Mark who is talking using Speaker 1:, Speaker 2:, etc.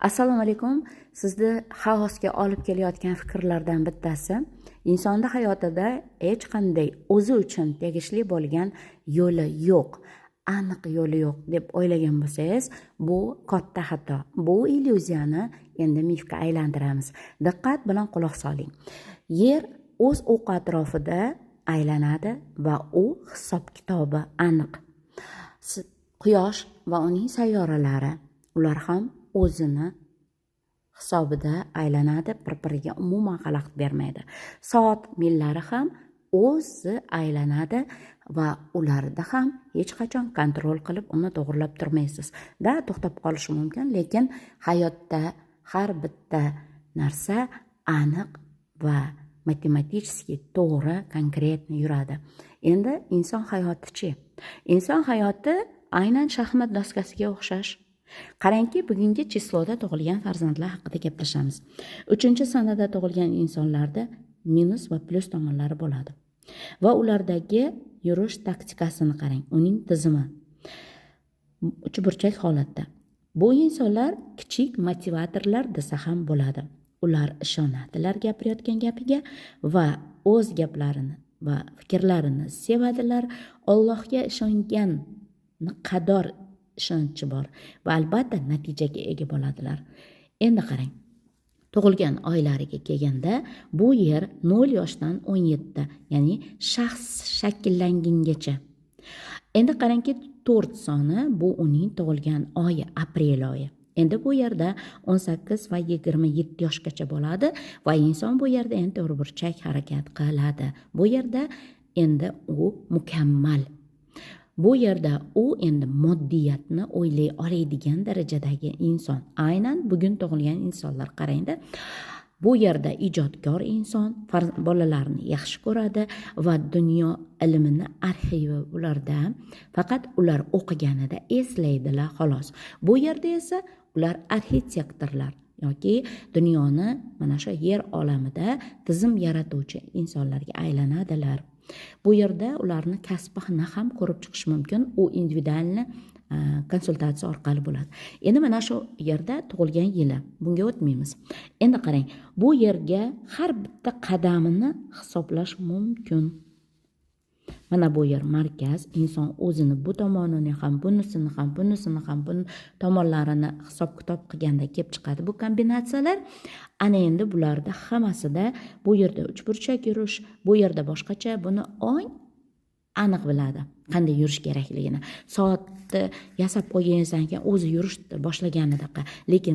Speaker 1: Assalomu alaykum. Sizni xaosga olib kelayotgan fikrlardan bittasi insonning hayotida hech qanday o'zi uchun tegishli bo'lgan yo'li yo'q, aniq yo'li yo'q deb o'ylagan bo'lsangiz, bu katta xato. Bu illyuziyani endi mifga aylantiramiz. Diqqat bilan quloq soling. Yer o'z o'qi atrofida aylanadi va u hisob-kitobi aniq. Quyosh va uning sayyoralari, ular ham o'zini hisobida aylanadi, bir-biriga umuman xalaqit bermaydi. Soat millari ham o'zi aylanadi va ularda ham hech qachon kontrol qilib uni to'g'rilab turmaysiz. To'xtab qolishi mumkin, lekin hayotda har bitta narsa aniq va matematik to'g'ri, konkretni yuradi. Endi inson hayoti-chi? Inson hayoti aynan shaxmat doskasiga o'xshash. Qarangki, bugungi chisloda tug'ilgan farzandlar haqida gaplashamiz. 3-sanada tug'ilgan insonlarda minus va plus tomonlari bo'ladi. Va ulardagi yurish taktikasini qarang, uning tizimi uchburchak holatda. Bu insonlar kichik motivatorlar desa ham bo'ladi. Ular ishonadilar gapirayotgan gapiga va o'z gaplarini va fikrlarini sevadilar. Allohga ishongan qadar ishonchi bor va albatta natijaga ega bo'ladilar. Endi qarang, tug'ilgan oylariga kelganda bu yer 0 yoshdan 17, ya'ni shaxs shakllangungacha. Endi qarangki, 4 soni bu uning tug'ilgan oyi, aprel oyi. Endi bu yerda 18 va 27 yoshgacha bo'ladi va inson bu yerda endi to'g'riburchak harakat qiladi. Bu yerda endi u mukammal. Bu yerda u endi moddiyatni o'ylay oladigan darajadagi inson. Aynan bugun tug'ilgan insonlar qarangda. Bu yerda ijodkor inson, bolalarni yaxshi ko'radi va dunyo ilmini arxivi ularda, faqat ular o'qiganida eslaydilar xolos. Bu yerda esa ular arxitektorlar yoki dunyoni mana shu yer olamida tizim yaratuvchi insonlarga aylanadilar. Bu yerda ularni kasbini ham ko'rib chiqish mumkin. U individualni konsultatsiya orqali bo'ladi. Endi mana shu yerda tug'ilgan yili, bunga o'tmaymiz. Endi qarang, bu yerga har bitta qadamini hisoblash mumkin. Mana bu yer markaz, inson o'zini bu tomonini ham, bunisini ham, buni tomonlarini hisob-kitob qilganda kelib chiqadi bu kombinatsiyalar. Ana endi bularda hammasida bu yerda uchburchak yurish, bu yerda boshqacha, buni aniq biladi qanday yurish kerakligini. Soatni yasab qo'yganingizdan keyin o'zi yurishni boshlaganidaqa, lekin